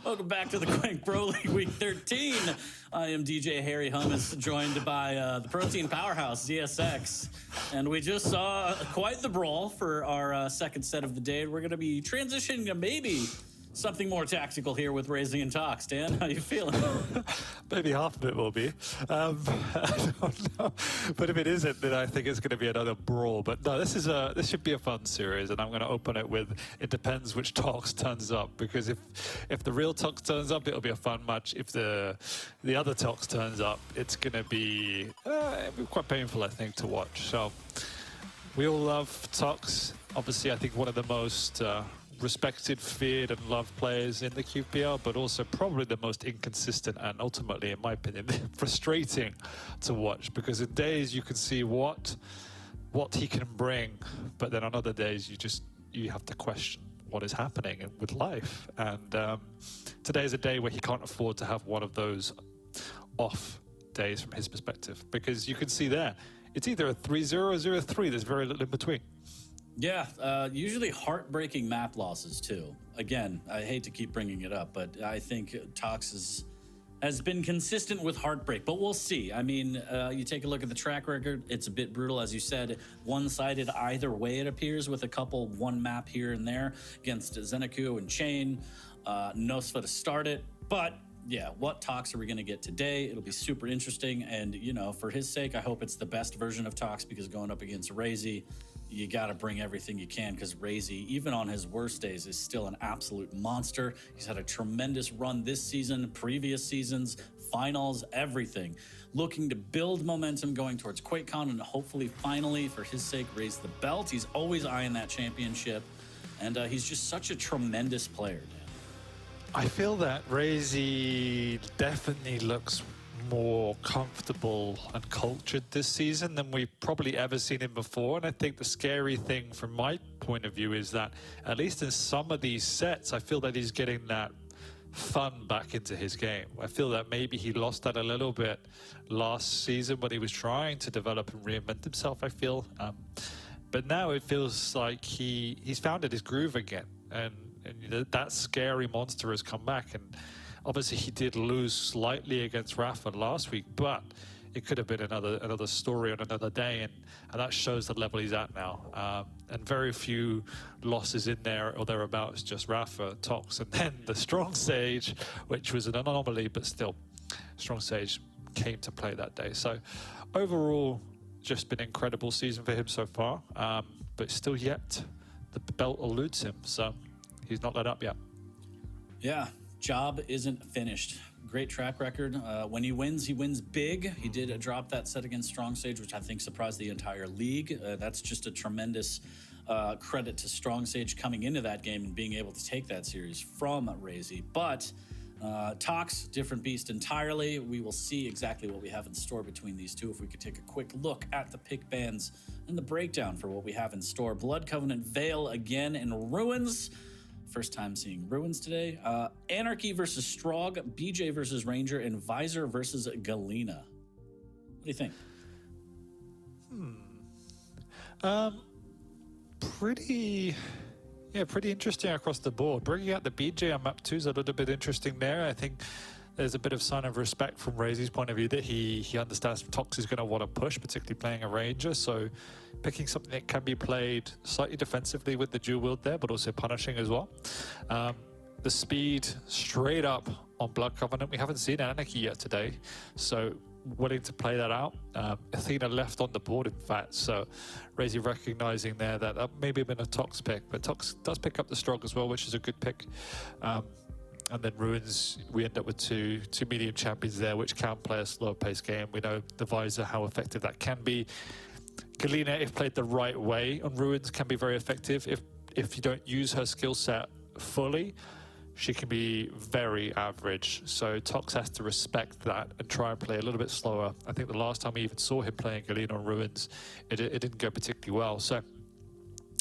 Welcome back to the Quake Pro League Week 13. I am DJ Harry Hummus, joined by the protein powerhouse, ZSX. And we just saw quite the brawl for our second set of the day. We're going to be transitioning to maybe something more tactical here with RAISY and Tox. Dan, how you feeling? Maybe half of it will be. I don't know. But if it isn't, then I think it's going to be another brawl. But no, this should be a fun series, and I'm going to open it with, it depends which Tox turns up. Because if the real Tox turns up, it'll be a fun match. If the other Tox turns up, it's going to be quite painful, I think, to watch. So we all love Tox. Obviously, I think one of the most respected, feared, and loved players in the QPR, but also probably the most inconsistent and ultimately, in my opinion, frustrating to watch, because in days you can see what he can bring, but then on other days you have to question what is happening with life. And today is a day where he can't afford to have one of those off days from his perspective, because you can see there it's either a 3-0 or 0-3. There's very little in between. Yeah, usually heartbreaking map losses too. Again, I hate to keep bringing it up, but I think Tox has been consistent with heartbreak, but we'll see. I mean, you take a look at the track record, it's a bit brutal, as you said, one-sided either way it appears, with a couple one map here and there against Zeneku and Chain. Nosfa to start it, but yeah, what Tox are we going to get today? It'll be super interesting, and you know, for his sake, I hope it's the best version of Tox, because going up against RAISY, you got to bring everything you can, because RAISY, even on his worst days, is still an absolute monster. He's had a tremendous run this season, previous seasons, finals, everything. Looking to build momentum going towards QuakeCon and hopefully finally, for his sake, raise the belt. He's always eyeing that championship, and he's just such a tremendous player, Dan. I feel that RAISY definitely looks more comfortable and cultured this season than we've probably ever seen him before. And I think the scary thing from my point of view is that at least in some of these sets, I feel that he's getting that fun back into his game. I feel that maybe he lost that a little bit last season when he was trying to develop and reinvent himself, I feel. But now it feels like he's found his groove again. And that scary monster has come back. And obviously, he did lose slightly against Rafa last week, but it could have been another story on another day, and that shows the level he's at now. And very few losses in there or thereabouts, just Rafa, Tox, and then the Strong Sage, which was an anomaly, but still, Strong Sage came to play that day. So overall, just been an incredible season for him so far, but still yet the belt eludes him, so he's not let up yet. Yeah. Job isn't finished. Great track record. When he wins big. He did drop that set against Strong Sage, which I think surprised the entire league. That's just a tremendous credit to Strong Sage coming into that game and being able to take that series from RAISY. But Tox, different beast entirely. We will see exactly what we have in store between these two. If we could take a quick look at the pick bands and the breakdown for what we have in store. Blood Covenant Vale again in Ruins. First time seeing Ruins today. Anarchy versus Strog, BJ versus Ranger, and Visor versus Galena. What do you think? Pretty interesting across the board. Bringing out the BJ on map 2 is a little bit interesting there. I think there's a bit of sign of respect from RAISY's point of view that he understands Tox is going to want to push, particularly playing a Ranger. So picking something that can be played slightly defensively with the dual wield there, but also punishing as well. The speed straight up on Blood Covenant. We haven't seen Anarchy yet today, so willing to play that out. Athena left on the board, in fact, so RAISY recognizing there that maybe been a Tox pick, but Tox does pick up the Strog as well, which is a good pick. And then Ruins, we end up with two medium champions there, which can play a slower paced game. We know the Visor, how effective that can be. Galena, if played the right way on Ruins, can be very effective. If you don't use her skill set fully, she can be very average. So Tox has to respect that and try and play a little bit slower. I think the last time we even saw him playing Galena on Ruins, it didn't go particularly well. So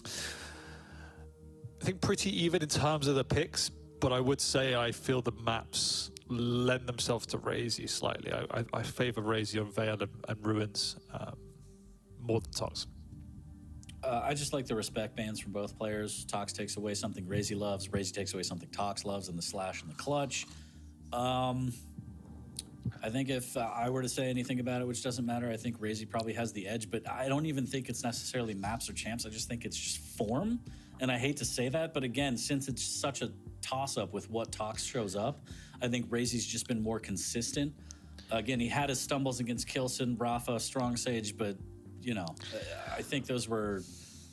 I think pretty even in terms of the picks, but I would say I feel the maps lend themselves to RAISY slightly. I favor RAISY on Vale and Ruins more than Tox. I just like the respect bands from both players. Tox takes away something RAISY loves. RAISY takes away something Tox loves in the slash and the clutch. I think if I were to say anything about it, which doesn't matter, I think RAISY probably has the edge, but I don't even think it's necessarily maps or champs. I just think it's just form. And I hate to say that, but again, since it's such a toss-up with what Tox shows up, I think RAISY's just been more consistent. Again, he had his stumbles against Kilson, Rafa, Strong Sage, but, you know, I think those were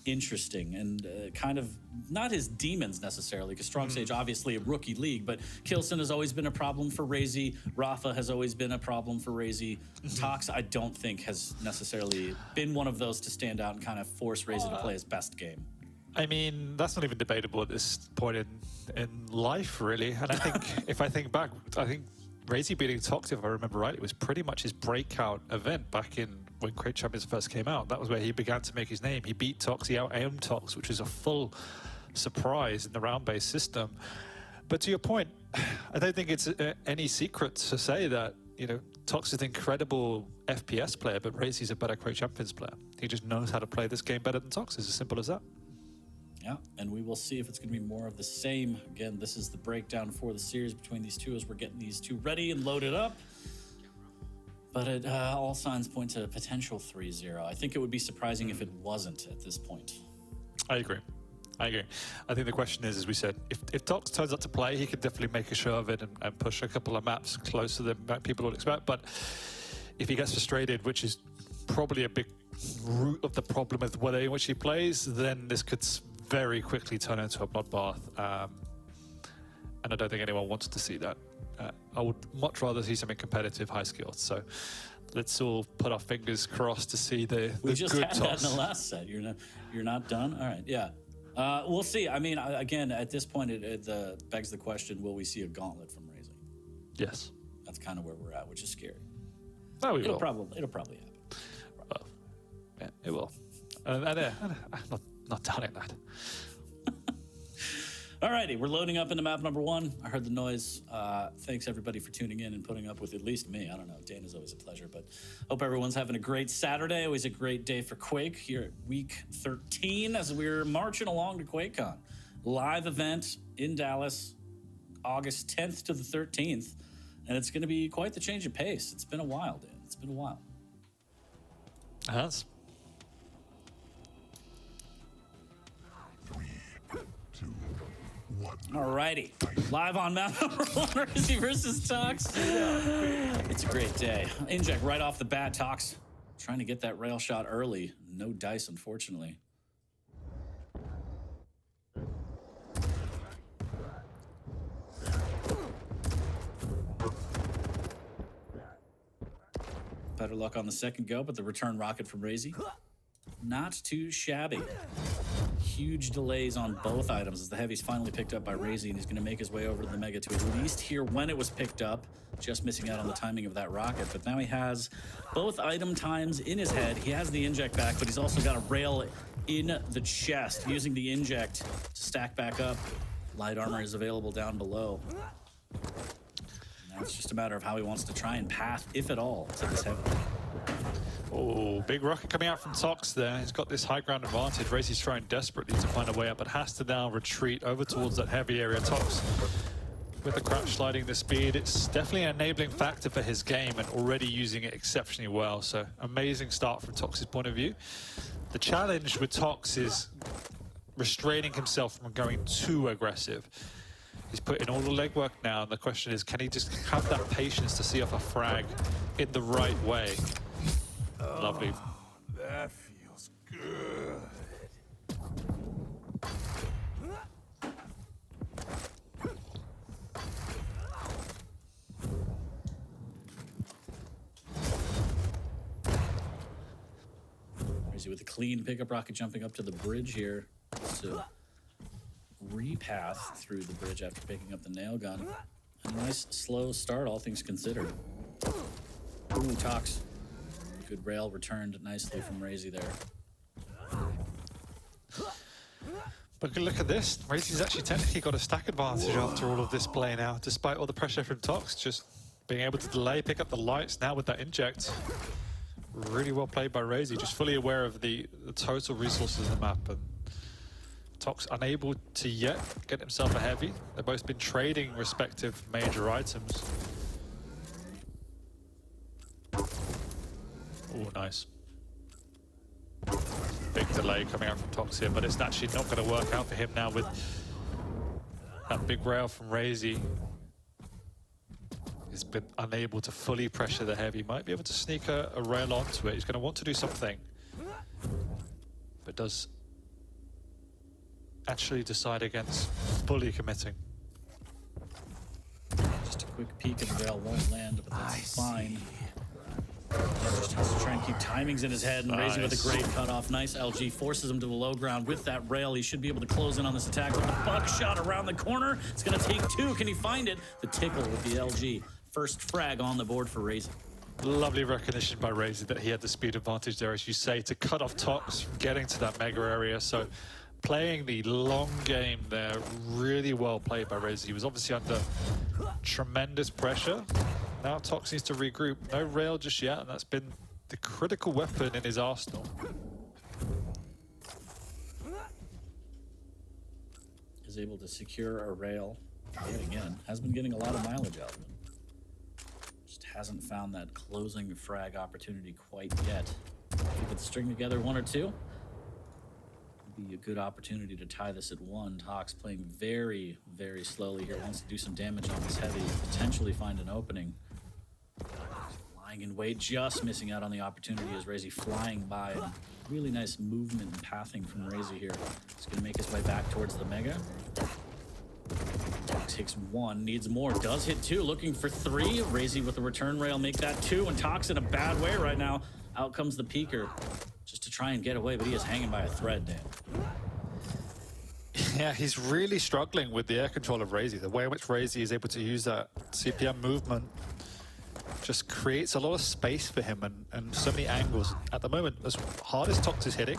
interesting and kind of not his demons necessarily, because Strong Sage obviously a rookie league, but Kilson has always been a problem for RAISY. Rafa has always been a problem for RAISY. Tox, I don't think has necessarily been one of those to stand out and kind of force RAISY to play his best game. I mean, that's not even debatable at this point in life, really. And I think, if I think back, I think RAISY beating Tox, if I remember right, it was pretty much his breakout event back in when Quake Champions first came out. That was where he began to make his name. He beat Tox, he out-aimed Tox, which was a full surprise in the round-based system. But to your point, I don't think it's any secret to say that, you know, Tox is an incredible FPS player, but RAISY's a better Quake Champions player. He just knows how to play this game better than Tox. It's as simple as that. Yeah, and we will see if it's going to be more of the same. Again, this is the breakdown for the series between these two as we're getting these two ready and loaded up. But it, all signs point to a potential 3-0. I think it would be surprising if it wasn't at this point. I agree. I think the question is, as we said, if Tox turns up to play, he could definitely make a show of it and push a couple of maps closer than people would expect. But if he gets frustrated, which is probably a big root of the problem with the way in which he plays, then this could very quickly turn into a bloodbath. And I don't think anyone wants to see that. I would much rather see something competitive, high skilled. So let's all put our fingers crossed to see the we just good had Tox. that in the last set. You're not done. All right, yeah. We'll see. I mean, again, at this point, it begs the question: will we see a gauntlet from RAISY? Yes. That's kind of where we're at, which is scary. No, It'll probably happen. Yeah, it will. I'm not doubting that. Alrighty, we're loading up into map number 1. I heard the noise. Thanks everybody for tuning in and putting up with at least me. I don't know. Dana's always a pleasure, but hope everyone's having a great Saturday. Always a great day for Quake here at week 13 as we're marching along to QuakeCon. Live event in Dallas, August 10th to the 13th. And it's going to be quite the change of pace. It's been a while, Dan. It's been a while. It has. 3, 2, 1. Alrighty, live on map number 1, RAISY versus Tox. It's a great day. Inject right off the bat, Tox. Trying to get that rail shot early. No dice, unfortunately. Better luck on the second go, but the return rocket from RAISY, not too shabby. Huge delays on both items as the heavy's finally picked up by RAISY, and he's going to make his way over to the Mega to at least hear when it was picked up. Just missing out on the timing of that rocket, but now he has both item times in his head. He has the inject back, but he's also got a rail in the chest. Using the inject to stack back up. Light armor is available down below. Now it's just a matter of how he wants to try and path, if at all, to this heavy. Oh, big rocket coming out from Tox there. He's got this high ground advantage. RAISY's trying desperately to find a way up, but has to now retreat over towards that heavy area. Tox, with the crouch sliding the speed, it's definitely an enabling factor for his game and already using it exceptionally well. So amazing start from Tox's point of view. The challenge with Tox is restraining himself from going too aggressive. He's put in all the legwork now, and the question is, can he just have that patience to see off a frag in the right way? Lovely. That feels good. RAISY with a clean pickup rocket jumping up to the bridge here to repath through the bridge after picking up the nail gun. A nice slow start, all things considered. Ooh, Tox. Good rail returned nicely from RAISY there. But look at this. RAISY's actually technically got a stack advantage after all of this play now, despite all the pressure from Tox. Just being able to delay, pick up the lights now with that inject. Really well played by RAISY, just fully aware of the total resources of the map, and Tox unable to yet get himself a heavy. They've both been trading respective major items. Oh, nice. Big delay coming out from Tox here, but it's actually not going to work out for him now with that big rail from RAISY. He's been unable to fully pressure the heavy. Might be able to sneak a rail onto it. He's going to want to do something, but does actually decide against fully committing. Just a quick peek at the rail won't land, but that's fine. Just has to try and keep timings in his head, and RAISY with a great cutoff. Nice LG forces him to the low ground with that rail. He should be able to close in on this attack with the buckshot around the corner. It's going to take two. Can he find it? The tickle with the LG. First frag on the board for RAISY. Lovely recognition by RAISY that he had the speed advantage there, as you say, to cut off Tox from getting to that mega area. So playing the long game there, really well played by RAISY. He was obviously under tremendous pressure. Now Tox needs to regroup. No rail just yet, and that's been the critical weapon in his arsenal. Is able to secure a rail yet again. Has been getting a lot of mileage out of it. Just hasn't found that closing frag opportunity quite yet. If he could string together one or two, be a good opportunity to tie this at one. Tox playing very, very slowly here. Wants to do some damage on this heavy, potentially find an opening. Lying in wait, just missing out on the opportunity as RAISY flying by. And really nice movement and pathing from RAISY here. He's going to make his way back towards the mega. Tox hits one, needs more, does hit two, looking for three. RAISY with the return rail, make that two, and Tox in a bad way right now. Out comes the peeker, just to try and get away, but he is hanging by a thread, Dan. Yeah, he's really struggling with the air control of RAISY. The way in which RAISY is able to use that CPM movement just creates a lot of space for him, and so many angles. At the moment, as hard as Tox is hitting,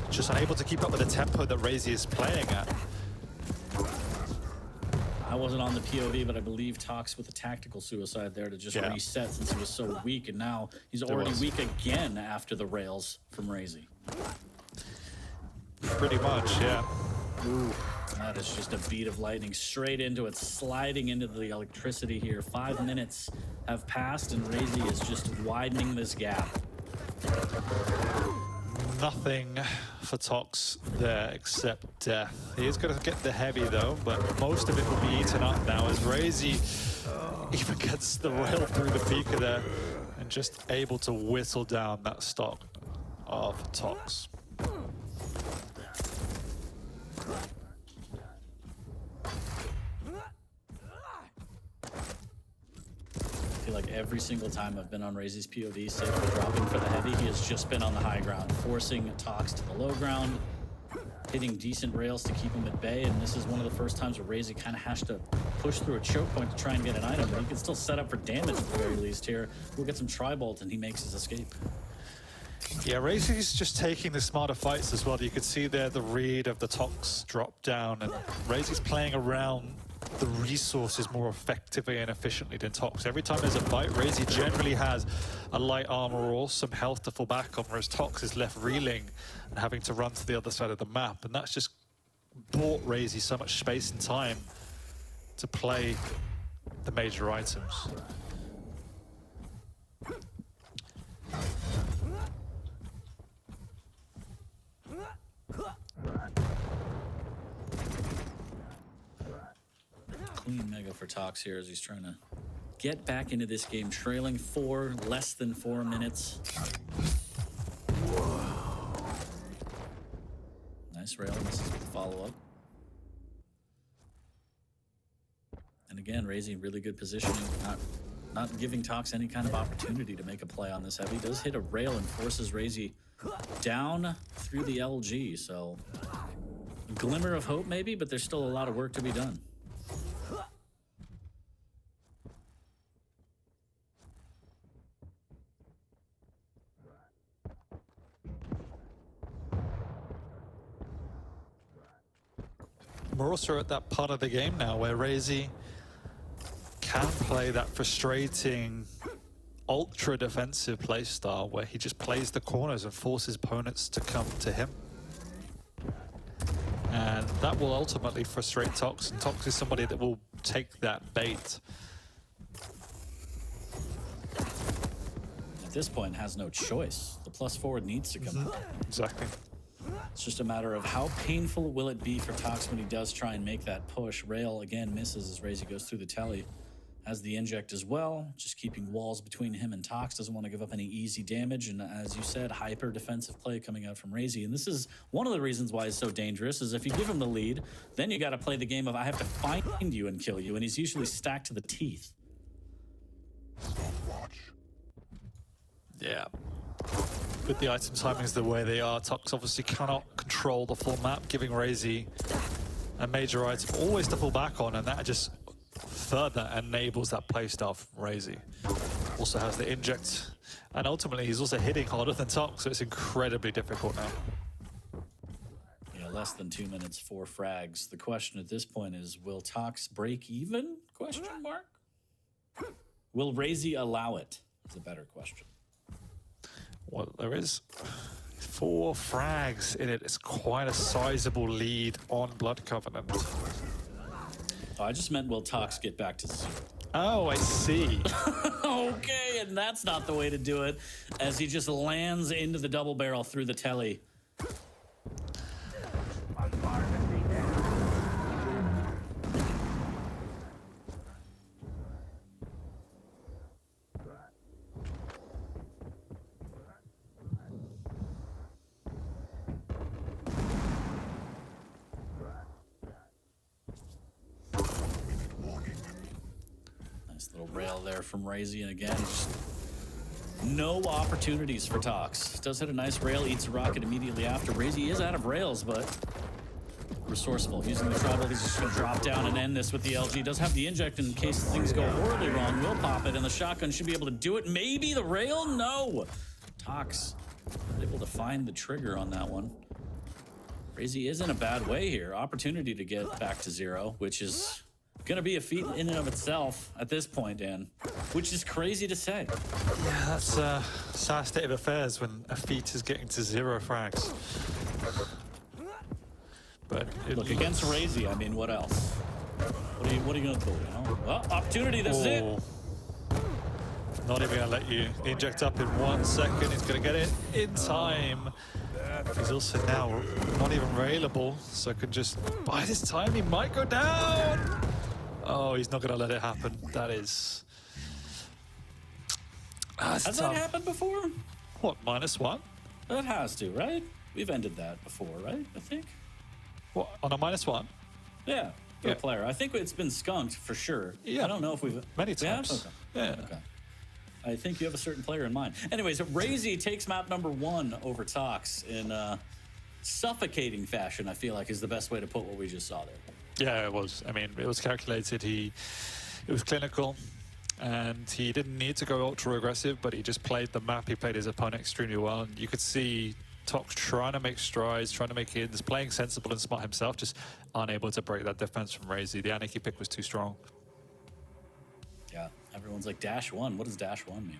just unable to keep up with the tempo that RAISY is playing at. I wasn't on the POV, but I believe Tox with a tactical suicide there to just reset since he was so weak, and now he's already weak again after the rails from RAISY. Pretty much, yeah. Ooh, that is just a beat of lightning straight into it, sliding into the electricity here. 5 minutes have passed, and RAISY is just widening this gap. Nothing for Tox there except death. He is going to get the heavy though, but most of it will be eaten up now as RAISY even gets the rail through the peaker there and just able to whistle down that stock of Tox. I feel like every single time I've been on RAISY's POV, save for dropping for the heavy, he has just been on the high ground, forcing Tox to the low ground, hitting decent rails to keep him at bay, and this is one of the first times where RAISY kind of has to push through a choke point to try and get an item, but he can still set up for damage at the very least here. We'll get some tri-bolt, and he makes his escape. Yeah, RAISY's just taking the smarter fights as well. You could see there the read of the Tox drop down, and RAISY's playing around the resources more effectively and efficiently than Tox. Every time there's a fight, RAISY generally has a light armor or some health to fall back on, whereas Tox is left reeling and having to run to the other side of the map, and that's just bought RAISY so much space and time to play the major items. Clean mega for Tox here as he's trying to get back into this game, trailing 4, less than 4 minutes. Nice rail, this is a follow-up. And again, RAISY really good positioning, not giving Tox any kind of opportunity to make a play on this heavy. Does hit a rail and forces RAISY down through the LG, so a glimmer of hope maybe, but there's still a lot of work to be done. We're also at that part of the game now where RAISY can play that frustrating ultra defensive playstyle where he just plays the corners and forces opponents to come to him. And that will ultimately frustrate Tox, and Tox is somebody that will take that bait. At this point, has no choice. The plus forward needs to come out. Exactly. It's just a matter of how painful will it be for Tox when he does try and make that push. Rail again misses as RAISY goes through the telly. Has the inject as well, just keeping walls between him and Tox. Doesn't want to give up any easy damage. And as you said, hyper defensive play coming out from RAISY. And this is one of the reasons why he's so dangerous, is if you give him the lead, then you got to play the game of I have to find you and kill you. And he's usually stacked to the teeth. Yeah. With the item timings the way they are, Tox obviously cannot control the full map, giving RAISY a major item always to fall back on, and that just further enables that playstyle from RAISY. Also has the inject, and ultimately he's also hitting harder than Tox, so it's incredibly difficult now. Yeah, less than 2 minutes, 4 frags. The question at this point is, will Tox break even? Question mark. Will RAISY allow it? Is a better question. Well, there is 4 frags in it. It's quite a sizable lead on Blood Covenant. Oh, I just meant will Tox get back to 0? Oh, I see. Okay, and that's not the way to do it, as he just lands into the double barrel through the telly. Little rail there from RAISY, and again, just no opportunities for Tox. Does hit a nice rail, eats a rocket immediately after. RAISY is out of rails, but resourceful. Using the trouble, he's just going to drop down and end this with the LG. Does have the inject in case things go horribly wrong. Will pop it, and the shotgun should be able to do it. Maybe the rail? No! Tox able to find the trigger on that one. RAISY is in a bad way here. Opportunity to get back to 0, which is gonna be a feat in and of itself at this point, Dan, which is crazy to say. Yeah, that's a sad state of affairs when a feat is getting to 0 frags. But look, against RAISY, I mean, what else? What are you gonna do? You know? Well, opportunity. This is it. Not even gonna let you inject up in 1 second. He's gonna get it in time. He's also now not even railable, so can just by this time he might go down. Oh, he's not going to let it happen. That is... Has that happened before? What, -1? That has to, right? We've ended that before, right? I think. What, on a -1? Yeah, for a player. I think it's been skunked for sure. Yeah. I don't know if we've... Many times. Okay. Yeah. Okay. I think you have a certain player in mind. Anyways, RAISY takes map number 1 over Tox in suffocating fashion, I feel like is the best way to put what we just saw there. Yeah, it was. I mean, it was calculated. It was clinical, and he didn't need to go ultra aggressive, but he just played the map. He played his opponent extremely well, and you could see Tox trying to make strides, trying to make hits, playing sensible and smart himself, just unable to break that defense from RAISY. The Anarchy pick was too strong. Yeah, everyone's like, -1, what does -1 mean?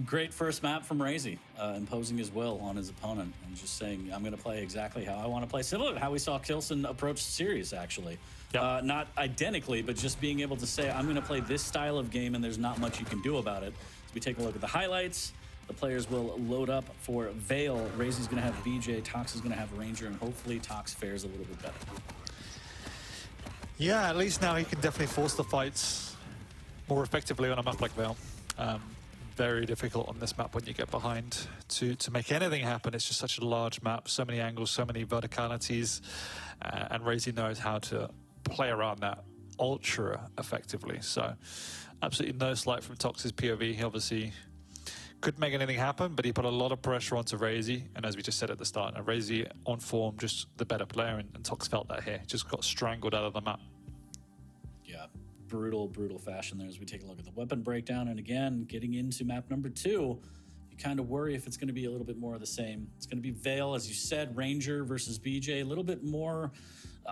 Great first map from RAISY, imposing his will on his opponent and just saying, I'm going to play exactly how I want to play. Similar to how we saw Kilson approach series, actually. Yep. Not identically, but just being able to say, I'm going to play this style of game and there's not much you can do about it. As we take a look at the highlights, the players will load up for Vale. RAISY's going to have VJ, Tox is going to have Ranger, and hopefully Tox fares a little bit better. Yeah, at least now he can definitely force the fights more effectively on a map like Vale. Very difficult on this map when you get behind to make anything happen. It's just such a large map, so many angles, so many verticalities, and RAISY knows how to play around that ultra effectively. So absolutely no slight from Tox's POV. He obviously couldn't make anything happen, but he put a lot of pressure onto RAISY, and as we just said at the start, RAISY on form, just the better player, and Tox felt that here. Just got strangled out of the map. Yeah. Brutal fashion there as we take a look at the weapon breakdown. And again, getting into map number 2, you kind of worry if it's going to be a little bit more of the same. It's going to be Vale, as you said, Ranger versus BJ, a little bit more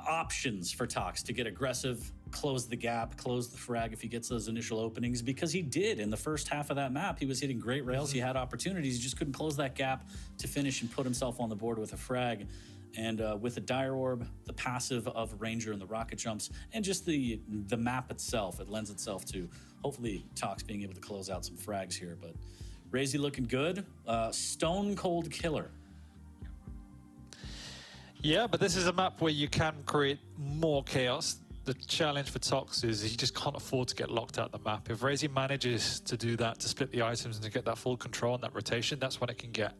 options for Tox to get aggressive, close the gap, close the frag if he gets those initial openings, because he did in the first half of that map. He was hitting great rails, he had opportunities, he just couldn't close that gap to finish and put himself on the board with a frag. And with the Dire Orb, the passive of Ranger and the rocket jumps, and just the map itself, it lends itself to hopefully Tox being able to close out some frags here. But RAISY looking good. Stone Cold Killer. Yeah, but this is a map where you can create more chaos. The challenge for Tox is he just can't afford to get locked out the map. If RAISY manages to do that, to split the items and to get that full control and that rotation, that's when it can get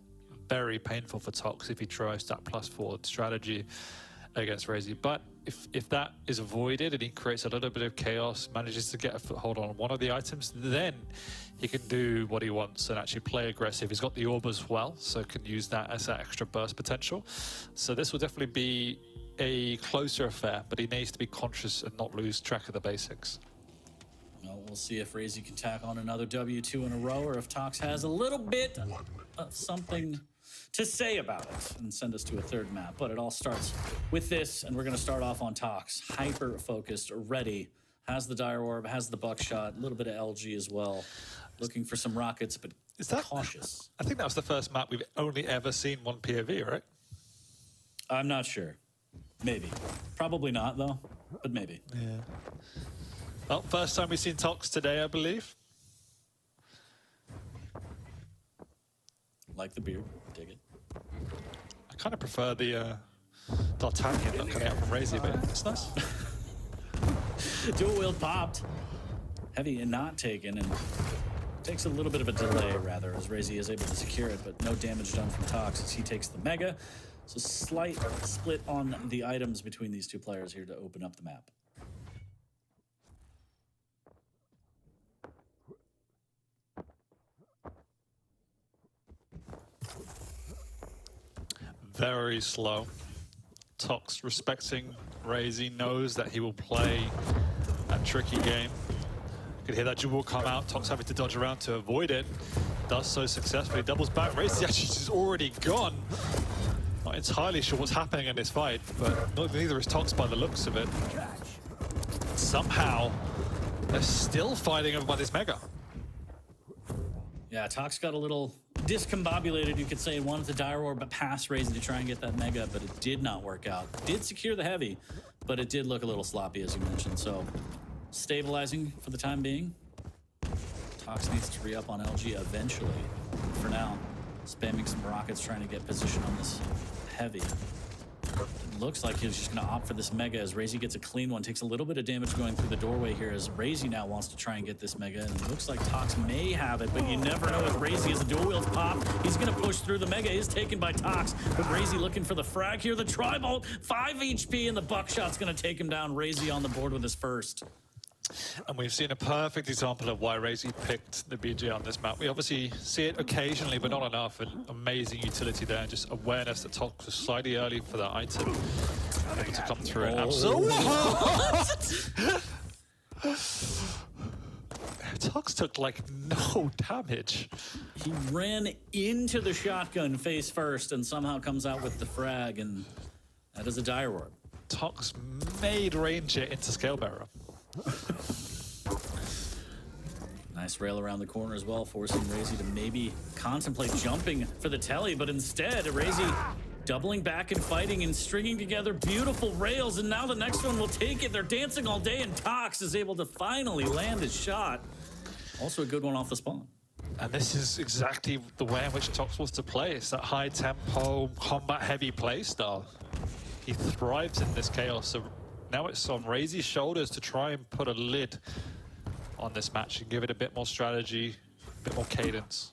very painful for Tox if he tries that +4 strategy against RAISY. But if that is avoided and he creates a little bit of chaos, manages to get a foothold on one of the items, then he can do what he wants and actually play aggressive. He's got the orb as well, so can use that as that extra burst potential. So this will definitely be a closer affair, but he needs to be conscious and not lose track of the basics. Well, we'll see if RAISY can tack on another W2 in a row, or if Tox has a little bit of something to say about it and send us to a third map. But it all starts with this, and we're going to start off on Tox. Hyper-focused, ready. Has the Dire Orb, has the buckshot, a little bit of LG as well. Looking for some rockets, but cautious. I think that was the first map we've only ever seen one POV, right? I'm not sure. Maybe. Probably not, though, but maybe. Yeah. Well, first time we've seen Tox today, I believe. Like the beard. Dig it. I kind of prefer the D'Artagnan not coming out from RAISY, but it's nice. Dual wield popped. Heavy and not taken, and takes a little bit of a delay, rather, as RAISY is able to secure it, but no damage done from Tox as he takes the Mega. So slight split on the items between these two players here to open up the map. Very slow. Tox respecting RAISY, knows that he will play a tricky game. You could hear that jewel come out, Tox having to dodge around to avoid it. Does so successfully, doubles back. RAISY actually is already gone. Not entirely sure what's happening in this fight, but neither is Tox by the looks of it. Somehow, they're still fighting over by this Mega. Yeah, Tox got a little discombobulated, you could say, wanted the Dire Orb, but passed RAISY to try and get that Mega, but it did not work out. Did secure the Heavy, but it did look a little sloppy, as you mentioned, so stabilizing for the time being. Tox needs to re-up on LG eventually. For now, spamming some rockets, trying to get position on this Heavy. It looks like he's just going to opt for this Mega as RAISY gets a clean one. Takes a little bit of damage going through the doorway here as RAISY now wants to try and get this Mega. And it looks like Tox may have it, but you never know with RAISY as the dual wields pop. He's going to push through. The Mega is taken by Tox, but RAISY looking for the frag here. The Tri-Bolt, 5 HP, and the buckshot's going to take him down. RAISY on the board with his first. And we've seen a perfect example of why RAISY picked the BJ on this map. We obviously see it occasionally, but not enough. An amazing utility there, just awareness that Tox was slightly early for that item. Able to come through and Tox took like no damage. He ran into the shotgun face first and somehow comes out with the frag, and that is a Dire Orb. Tox made Ranger into Scalebearer. Nice rail around the corner as well, forcing RAISY to maybe contemplate jumping for the telly, but instead, RAISY doubling back and fighting and stringing together beautiful rails, and now the next one will take it. They're dancing all day, and Tox is able to finally land his shot. Also a good one off the spawn. And this is exactly the way in which Tox wants to play. It's that high-tempo, combat-heavy play style. He thrives in this chaos, so now it's on RAISY's shoulders to try and put a lid on this match and give it a bit more strategy, a bit more cadence.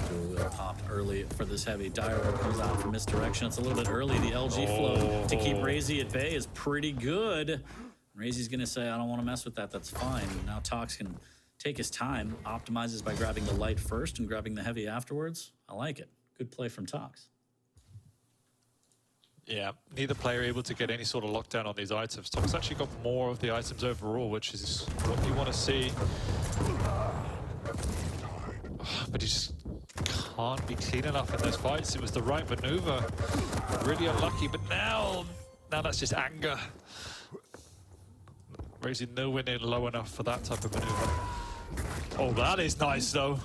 Dual pop early for this Heavy. Dire Orb comes out for misdirection. It's a little bit early. The LG flow to keep RAISY at bay is pretty good. RAISY's gonna say, I don't want to mess with that, that's fine. Now Tox can take his time, optimizes by grabbing the light first and grabbing the Heavy afterwards. I like it. Good play from Tox. Yeah, neither player able to get any sort of lockdown on these items. Tox actually got more of the items overall, which is what you want to see. But he just can't be clean enough in those fights. It was the right maneuver. Really unlucky, but now that's just anger. RAISY nowhere near low enough for that type of maneuver. Oh, that is nice though.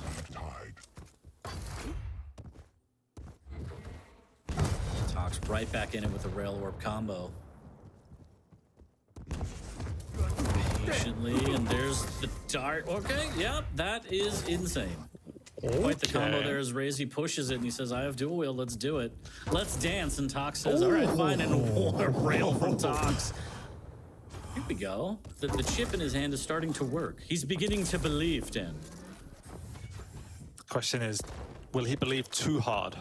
Tox right back in it with a rail orb combo. Patiently, and there's the dart. Okay, yep, that is insane. Quite the combo there as RAISY pushes it and he says, I have dual wield, let's do it. Let's dance. And Tox says, all right, fine. And what a rail from Tox. Here we go. The chip in his hand is starting to work. He's beginning to believe, Dan. The question is, will he believe too hard?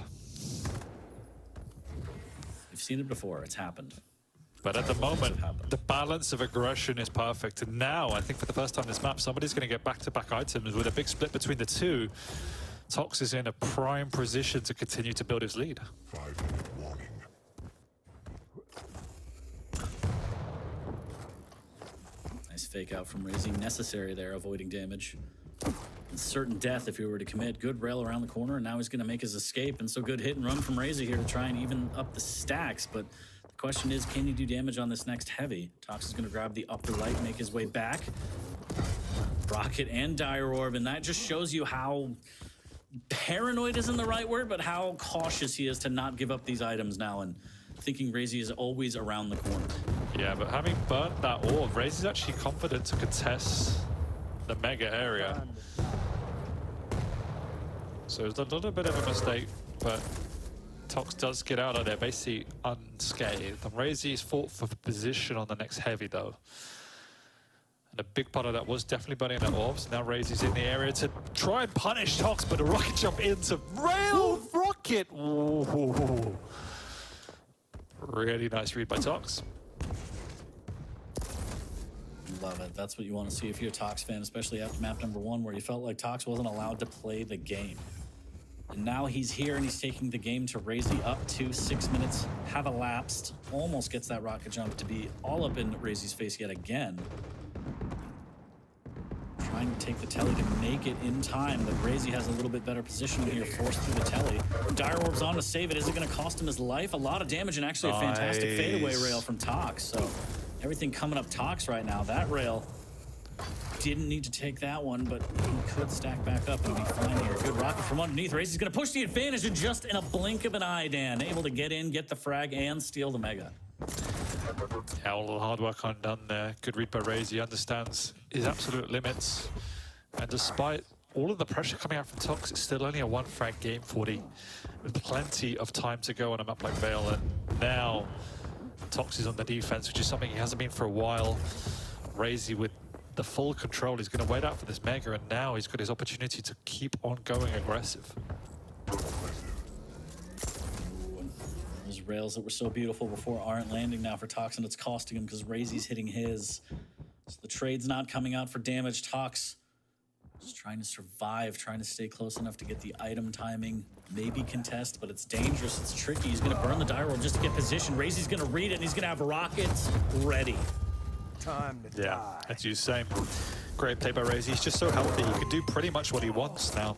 We've seen it before. It's happened. But at the moment, the balance of aggression is perfect. And now, I think for the first time this map, somebody's going to get back-to-back items with a big split between the two. Tox is in a prime position to continue to build his lead. 5-minute warning. Nice fake out from RAISY. Necessary there, avoiding damage. And certain death if he were to commit. Good rail around the corner, and now he's going to make his escape. And so good hit and run from RAISY here to try and even up the stacks. But the question is, can he do damage on this next heavy? Tox is going to grab the upper light, make his way back. Rocket and Dire Orb, and that just shows you how paranoid isn't the right word, but how cautious he is to not give up these items now, and thinking RAISY is always around the corner. Yeah, but having burnt that orb, RAISY's actually confident to contest the mega area. So it's a little bit of a mistake, but Tox does get out of there basically unscathed. And RAISY's fought for position on the next heavy though. And a big part of that was definitely burning that orbs. Now RAISY's in the area to try and punish Tox, but a rocket jump into rail rocket. Ooh. Really nice read by Tox. Love it. That's what you want to see if you're a Tox fan, especially after map number 1, where you felt like Tox wasn't allowed to play the game. And now he's here and he's taking the game to RAISY up to 6 minutes. Have elapsed. Almost gets that rocket jump to be all up in RAISY's face yet again. Trying to take the telly to make it in time, but RAISY has a little bit better position here, forced through the telly. Dire Orb's on to save it. Is it going to cost him his life? A lot of damage and actually a fantastic fadeaway rail from Tox. So everything coming up Tox right now. That rail didn't need to take that one, but he could stack back up and be fine here. Good rocket from underneath. RAISY's going to push the advantage and just in a blink of an eye, Dan. Able to get in, get the frag, and steal the mega. Yeah, all the hard work undone there. Good read by RAISY. Understands his absolute limits. And despite all of the pressure coming out from Tox, it's still only a 1 frag game 40 with plenty of time to go on a map like Vale. And now Tox is on the defense, which is something he hasn't been for a while. RAISY with the full control. He's going to wait out for this mega, and now he's got his opportunity to keep on going aggressive. Those rails that were so beautiful before aren't landing now for Tox, and it's costing him because RAISY's hitting his. So the trade's not coming out for damage. Tox just trying to survive, trying to stay close enough to get the item timing. Maybe contest, but it's dangerous. It's tricky. He's going to burn the Dire Orb just to get position. RAISY's going to read it, and he's going to have rockets ready. Time to die. As you say, great play by RAISY. He's just so healthy. He can do pretty much what he wants now.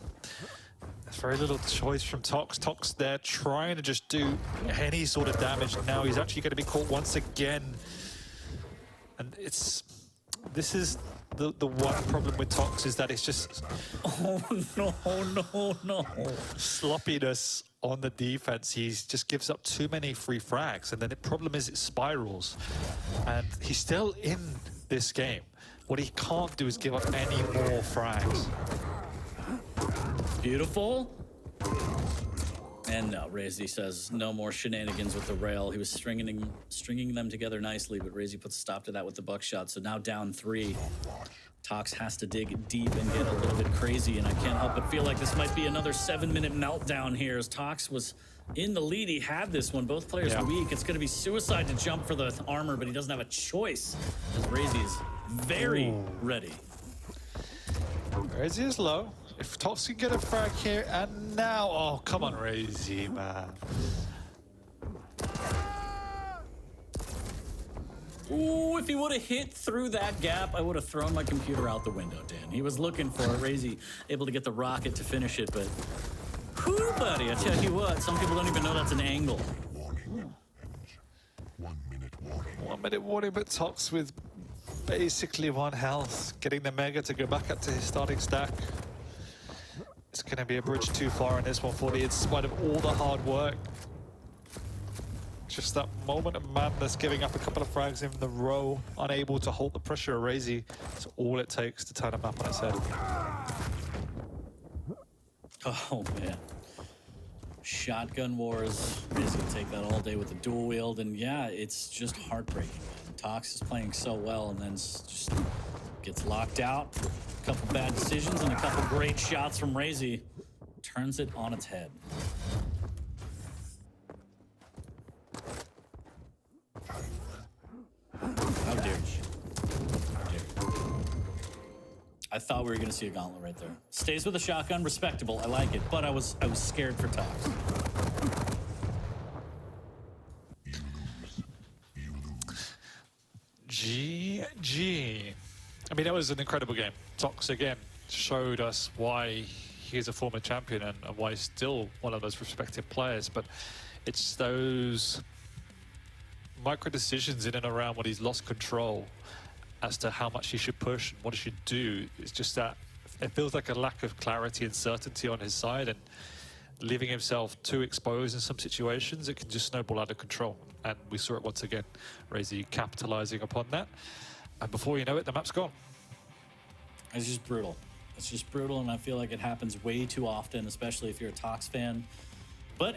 There's very little choice from Tox. Tox there trying to just do any sort of damage. Now he's actually going to be caught once again. And this is the one problem with Tox, is that it's just no. sloppiness on the defense. He just gives up too many free frags, and then the problem is it spirals. And he's still in this game. What he can't do is give up any more frags. Beautiful. And no, RAISY says no more shenanigans with the rail. He was stringing them together nicely, but RAISY puts a stop to that with the buckshot. So now down 3. Tox has to dig deep and get a little bit crazy, and I can't help but feel like this might be another 7-minute meltdown here, as Tox was in the lead. He had this one. Both players weak. It's going to be suicide to jump for the armor, but he doesn't have a choice, as RAISY is very ready. RAISY is low. If Tox can get a frag here, and now, oh, come on, RAISY, man. Ooh, if he would have hit through that gap, I would have thrown my computer out the window, Dan. He was looking for it. RAISY able to get the rocket to finish it, but whew, buddy, I tell you what, some people don't even know that's an angle. Warning. 1 minute warning. 1 minute warning, but Tox with basically 1 health, getting the Mega to go back up to his starting stack. It's going to be a bridge too far in this one for me, in spite of all the hard work. Just that moment of madness, giving up a couple of frags in the row, unable to hold the pressure of RAISY. It's all it takes to turn a map on its head. Oh, man. Shotgun wars. RAISY will take that all day with the dual wield, and yeah, it's just heartbreaking. Tox is playing so well, and then just gets locked out. A couple bad decisions and a couple great shots from RAISY. Turns it on its head. How dare you? How dare you? I thought we were going to see a gauntlet right there. Stays with a shotgun, respectable. I like it, but I was scared for Tox. GG. I mean, that was an incredible game. Tox, again, showed us why he's a former champion and why he's still one of those respected players, but it's those micro decisions in and around when he's lost control as to how much he should push and what he should do. It's just that it feels like a lack of clarity and certainty on his side, and leaving himself too exposed in some situations, it can just snowball out of control. And we saw it once again, RAISY capitalizing upon that. And before you know it, the map's gone. It's just brutal. It's just brutal, and I feel like it happens way too often, especially if you're a Tox fan. But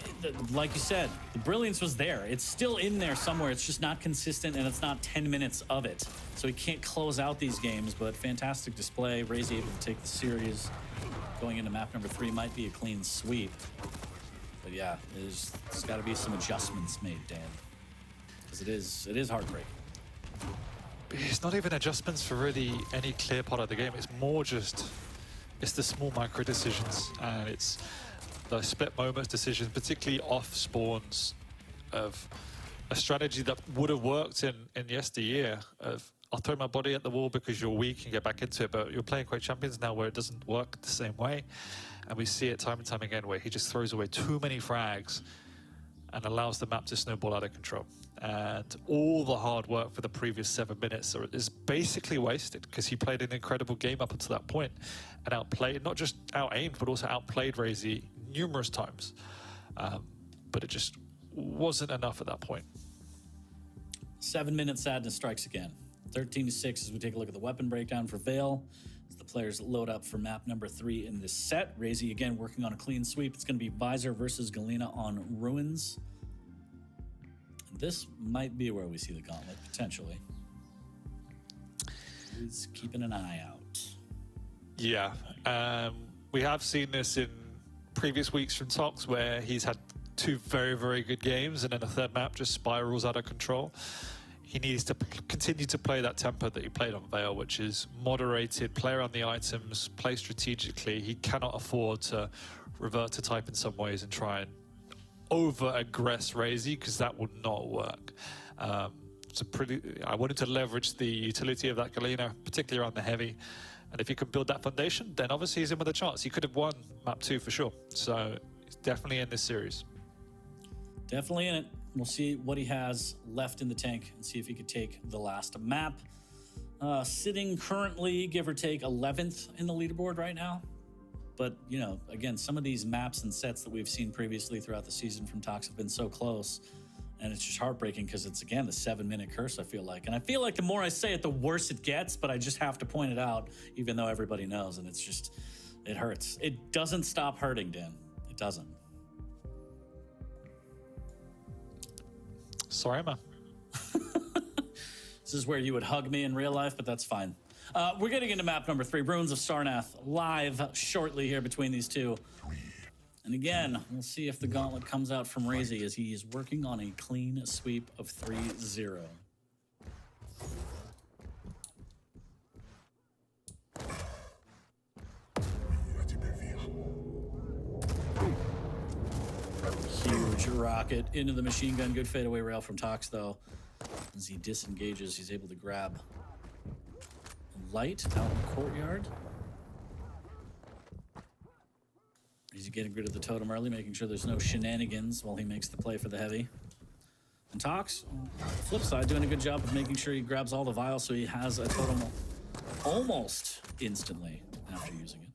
like you said, the brilliance was there. It's still in there somewhere. It's just not consistent, and it's not 10 minutes of it. So he can't close out these games, but fantastic display. RAISY able to take the series. Going into map number 3 might be a clean sweep. But yeah, there's got to be some adjustments made, Dan. Because it is heartbreaking. It's not even adjustments for really any clear part of the game. It's more just, it's the small micro decisions, and it's the split moments decisions, particularly off spawns, of a strategy that would have worked in yesteryear of, I'll throw my body at the wall because you're weak and get back into it, but you're playing Quake Champions now where it doesn't work the same way. And we see it time and time again where he just throws away too many frags and allows the map to snowball out of control. And all the hard work for the previous 7 minutes is basically wasted, because he played an incredible game up until that point and outplayed, not just out-aimed, but also outplayed RAISY numerous times. But it just wasn't enough at that point. 7-minute sadness strikes again. 13-6 as we take a look at the weapon breakdown for Vale. As the players load up for map number 3 in this set. RAISY again working on a clean sweep. It's going to be Visor versus Galena on Ruins. This might be where we see the gauntlet, potentially. He's keeping an eye out. Yeah, we have seen this in previous weeks from Tox, where he's had 2 very, very good games, and then a third map just spirals out of control. He needs to continue to play that tempo that he played on Vale, which is moderated, play around the items, play strategically. He cannot afford to revert to type in some ways and try and over-aggress RAISY, because that would not work. I wanted to leverage the utility of that Galena, particularly around the heavy. And if he can build that foundation, then obviously he's in with a chance. He could have won map 2 for sure. So he's definitely in this series. Definitely in it. We'll see what he has left in the tank and see if he could take the last map. Sitting currently, give or take, 11th in the leaderboard right now. But, you know, again, some of these maps and sets that we've seen previously throughout the season from Tox have been so close. And it's just heartbreaking because it's, again, the 7-minute curse, I feel like. And I feel like the more I say it, the worse it gets. But I just have to point it out, even though everybody knows. And it's just, it hurts. It doesn't stop hurting, Dan. It doesn't. Sorry, man. This is where you would hug me in real life, but that's fine. We're getting into map number 3, Ruins of Sarnath, live shortly here between these two. And again, we'll see if the gauntlet comes out from RAISY as he is working on a clean sweep of 3-0. Be rocket into the machine gun. Good fadeaway rail from Tox, though. As he disengages, he's able to grab light out in the courtyard. He's getting rid of the totem early, making sure there's no shenanigans while he makes the play for the heavy. And Tox, flip side, doing a good job of making sure he grabs all the vials so he has a totem almost instantly after using it.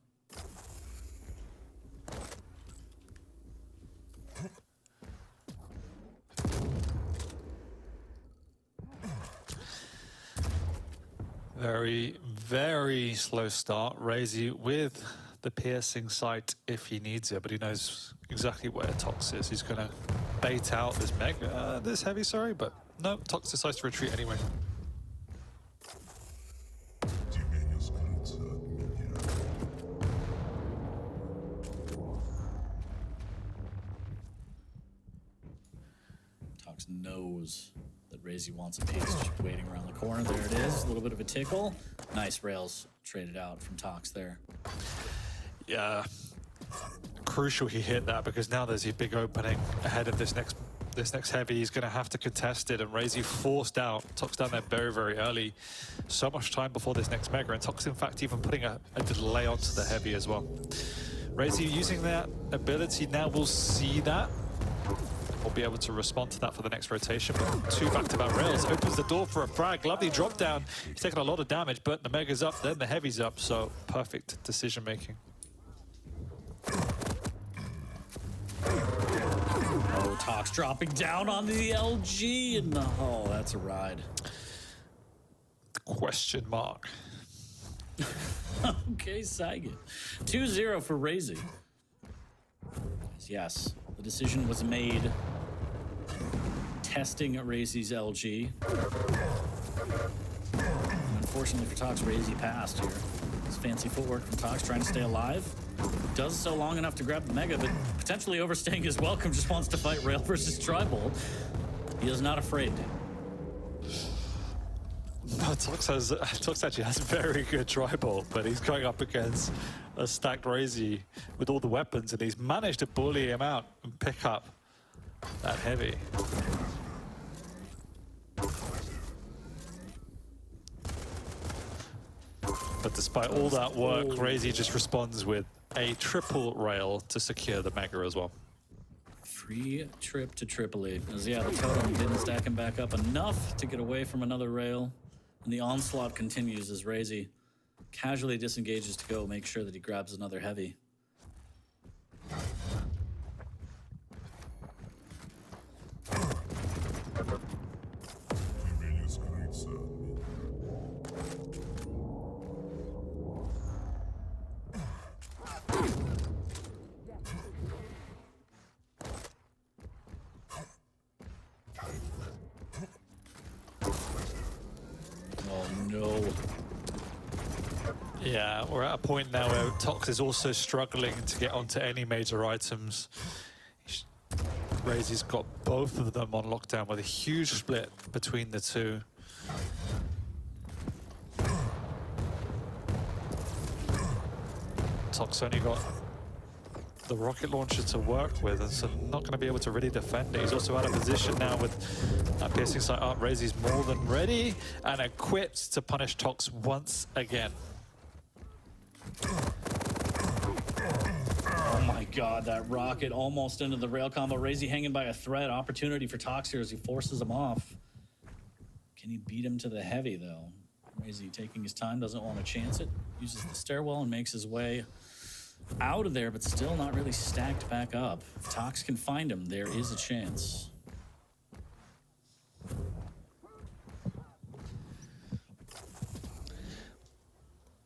Very, very slow start. RAISY with the piercing sight if he needs it, but he knows exactly where Tox is. He's going to bait out this mega, this heavy, sorry, but no, Tox decides to retreat anyway. Tox knows that RAISY wants a piece, just waiting around the corner. There it is, a little bit of a tickle. Nice rails traded out from Tox there. Yeah, crucial he hit that because now there's a big opening ahead of this next heavy. He's going to have to contest it, and RAISY forced out. Tox down there very, very early. So much time before this next mega, and Tox in fact even putting a delay onto the heavy as well. RAISY using that ability now, we'll see that. We'll be able to respond to that for the next rotation, but 2 back-to-back rails opens the door for a frag. Lovely drop down. He's taking a lot of damage, but the mega's up, then the heavy's up, so perfect decision making. Oh, Tox dropping down on the LG, and oh, that's a ride. Question mark. Okay, Saigon. 2-0 for RAISY. Yes, the decision was made. Testing RAISY's LG. Unfortunately for Tox, RAISY passed here. His fancy footwork from Tox trying to stay alive. Does so long enough to grab the mega, but potentially overstaying his welcome, just wants to fight rail versus tribal. He is not afraid. No, Tox actually has very good tribal, but he's going up against a stacked RAISY with all the weapons, and he's managed to bully him out and pick up that heavy. But despite all that work, RAISY just responds with a triple rail to secure the mega as well. Free trip to Tripoli. As yeah, the totem didn't stack him back up enough to get away from another rail. And the onslaught continues as RAISY casually disengages to go make sure that he grabs another heavy. Oh no. Yeah, we're at a point now where Tox is also struggling to get onto any major items. RAISY's got both of them on lockdown with a huge split between the two. Tox only got the rocket launcher to work with, and so not going to be able to really defend it. He's also out of position now with that piercing sight up. RAISY's more than ready and equipped to punish Tox once again. Oh my god, that rocket almost into the rail combo. RAISY hanging by a thread. Opportunity for Tox here as he forces him off. Can he beat him to the heavy, though? RAISY taking his time, doesn't want to chance it. Uses the stairwell and makes his way out of there, but still not really stacked back up. If Tox can find him, there is a chance.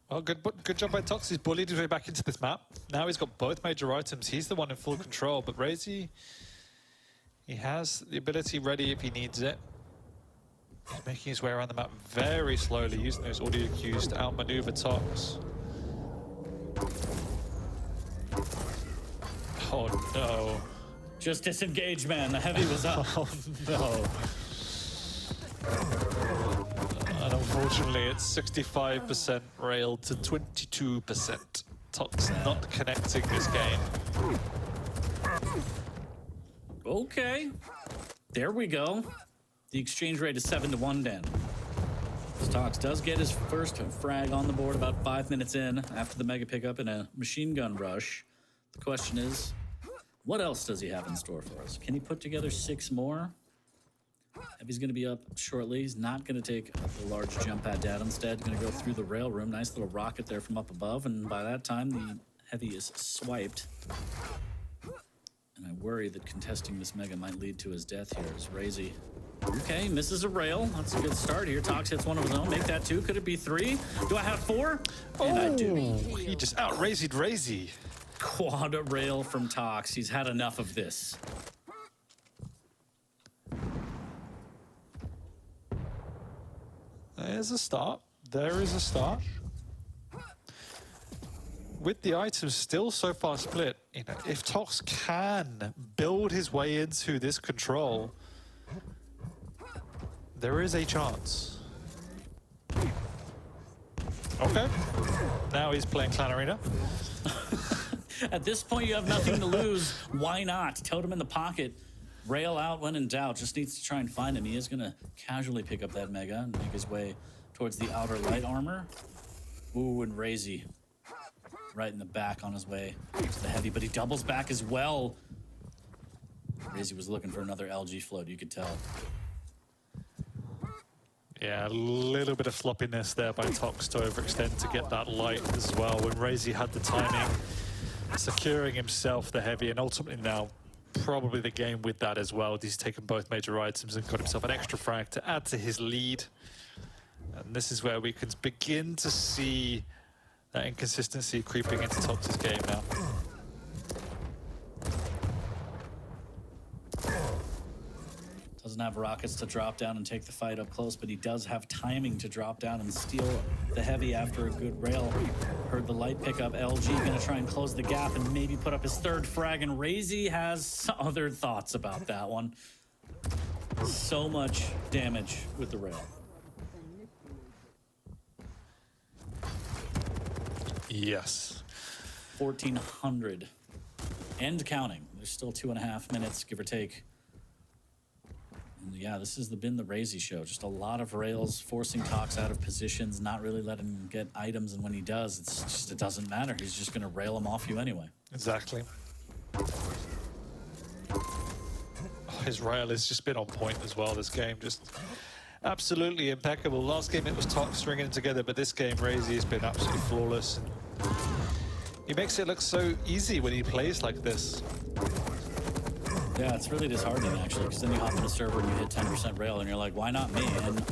Well, good job by Tox. He's bullied his way back into this map. Now he's got both major items. He's the one in full control, but RAISY, he has the ability ready if he needs it. He's making his way around the map very slowly, using those audio cues to outmaneuver Tox. Oh no. Just disengage, man. The heavy was up. Oh no. And unfortunately, it's 65% railed to 22%. Tox not connecting this game. Okay. There we go. The exchange rate is 7-1, Dan. Tox does get his first frag on the board about 5 minutes in after the mega pickup in a machine gun rush. The question is, what else does he have in store for us? Can he put together 6 more? Heavy's going to be up shortly. He's not going to take a large jump pad down. Instead, going to go through the rail room. Nice little rocket there from up above. And by that time, the Heavy is swiped. And I worry that contesting this mega might lead to his death here as RAISY. Okay, misses a rail. That's a good start here. Tox hits one of his own. Make that 2. Could it be 3? Do I have 4? And I do. He just out-RAISY'd RAISY. Quad rail from Tox. He's had enough of this. There's a start. There is a start. With the items still so far split, you know, if Tox can build his way into this control, there is a chance. Okay. Now he's playing Clan Arena. At this point, you have nothing to lose. Why not? Totem in the pocket. Rail out when in doubt. Just needs to try and find him. He is going to casually pick up that mega and make his way towards the outer light armor. Ooh, and RAISY right in the back on his way to the Heavy, but he doubles back as well. RAISY was looking for another LG float, you could tell. Yeah, a little bit of floppiness there by Tox to overextend to get that light as well. When RAISY had the timing, securing himself the Heavy, and ultimately now probably the game with that as well. He's taken both major items and got himself an extra frag to add to his lead. And this is where we can begin to see that inconsistency creeping into Tox's game now. Doesn't have rockets to drop down and take the fight up close, but he does have timing to drop down and steal the Heavy after a good rail. Heard the light pick up. LG gonna try and close the gap and maybe put up his 3rd frag, and RAISY has other thoughts about that one. So much damage with the rail. Yes. 1,400 and counting. There's still 2.5 minutes, give or take. And yeah, this has been the RAISY show. Just a lot of rails, forcing Tox out of positions, not really letting him get items, and when he does, it doesn't matter. He's just going to rail him off you anyway. Exactly. His rail has just been on point as well this game. Just absolutely impeccable. Last game it was Tox stringing it together, but this game RAISY has been absolutely flawless. And he makes it look so easy when he plays like this. Yeah, it's really disheartening, actually, because then you hop in a server and you hit 10% rail, and you're like, why not me? And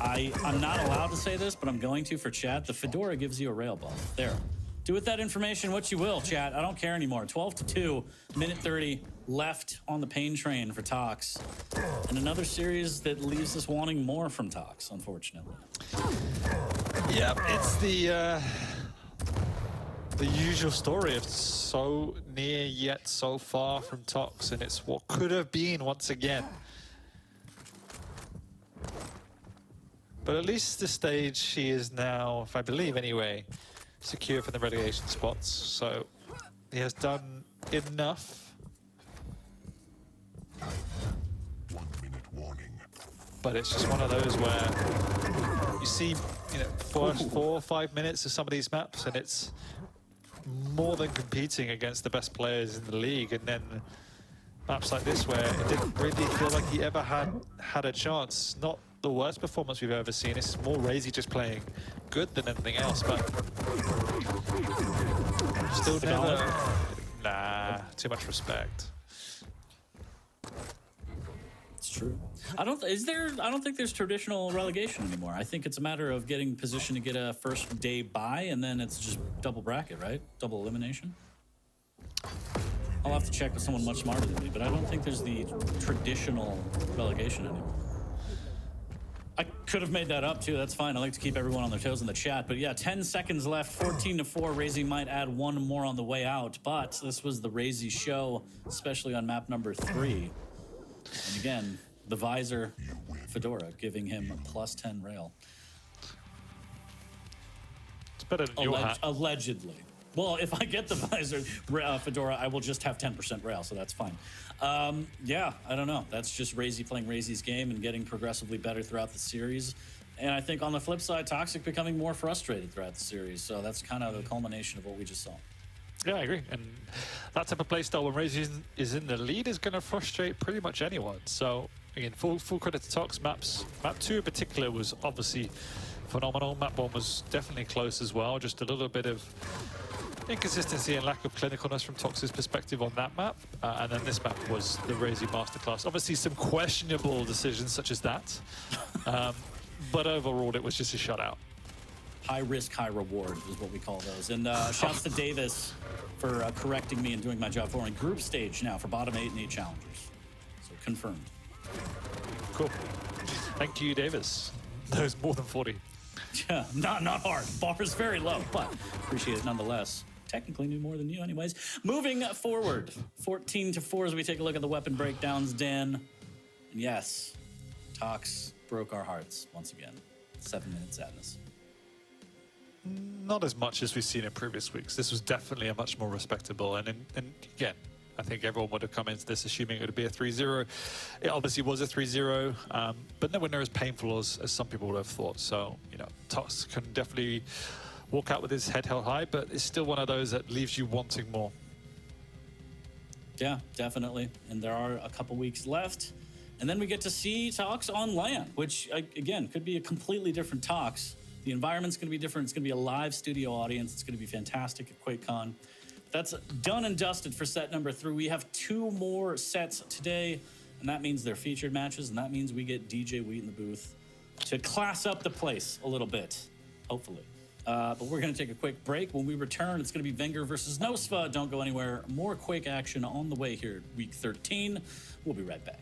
I'm not allowed to say this, but I'm going to for chat. The Fedora gives you a rail buff. There. Do with that information what you will, chat. I don't care anymore. 12-2, minute 30 left on the pain train for Tox. And another series that leaves us wanting more from Tox, unfortunately. Yeah, it's the usual story of so near yet so far from Tox, and it's what could have been once again. But at least the stage he is now, if I believe anyway, secure from the relegation spots. So he has done enough. 1 minute warning. But it's just one of those where you see, you know, 4 or 5 minutes of some of these maps, and it's more than competing against the best players in the league, and then maps like this where it didn't really feel like he ever had a chance. Not the worst performance we've ever seen. It's more RAISY just playing good than anything else, but still never. Nah, too much respect. It's true. I don't think there's traditional relegation anymore. I think it's a matter of getting position to get a first day bye, and then it's just double bracket, right? Double elimination. I'll have to check with someone much smarter than me, but I don't think there's the traditional relegation anymore. I could have made that up too. That's fine. I like to keep everyone on their toes in the chat. But yeah, 10 seconds left. 14-4. RAISY might add one more on the way out. But this was the RAISY show, especially on map number 3. And again, the visor Fedora giving him a +10 rail. It's better than your hat. Allegedly. Well, if I get the visor fedora, I will just have 10% rail, so that's fine. Yeah, I don't know. That's just RAISY playing RAISY's game and getting progressively better throughout the series. And I think on the flip side, Toxic becoming more frustrated throughout the series. So that's kind of the culmination of what we just saw. Yeah, I agree. And that type of playstyle when RAISY is in the lead is going to frustrate pretty much anyone. So again, full credit to Tox. Map 2 in particular was obviously phenomenal. Map 1 was definitely close as well. Just a little bit of inconsistency and lack of clinicalness from Tox's perspective on that map. And then this map was the RAISY masterclass. Obviously some questionable decisions such as that. But overall, it was just a shutout. High risk, high reward is what we call those. And shouts to Davis for correcting me and doing my job for me. Group stage now for bottom 8 and 8 challengers. So confirmed. Cool. Thank you, Davis. That was more than 40. Yeah, not hard. Bar is very low, but appreciate it nonetheless. Technically knew more than you anyways. Moving forward, 14-4 as we take a look at the weapon breakdowns, Dan. And yes, Tox broke our hearts once again. 7-minute sadness. Not as much as we've seen in previous weeks. This was definitely a much more respectable. And again, I think everyone would have come into this assuming it would be a 3-0. It obviously was a 3-0, but nowhere near as painful as some people would have thought. So, you know, Tox can definitely walk out with his head held high, but it's still one of those that leaves you wanting more. Yeah, definitely. And there are a couple weeks left. And then we get to see Tox on LAN, which, again, could be a completely different Tox. The environment's going to be different. It's going to be a live studio audience. It's going to be fantastic at QuakeCon. That's done and dusted for set number 3. We have 2 more sets today, and that means they're featured matches, and that means we get DJ Wheat in the booth to class up the place a little bit, hopefully. But we're going to take a quick break. When we return, it's going to be Wenger versus Nosfa. Don't go anywhere. More Quake action on the way here at week 13. We'll be right back.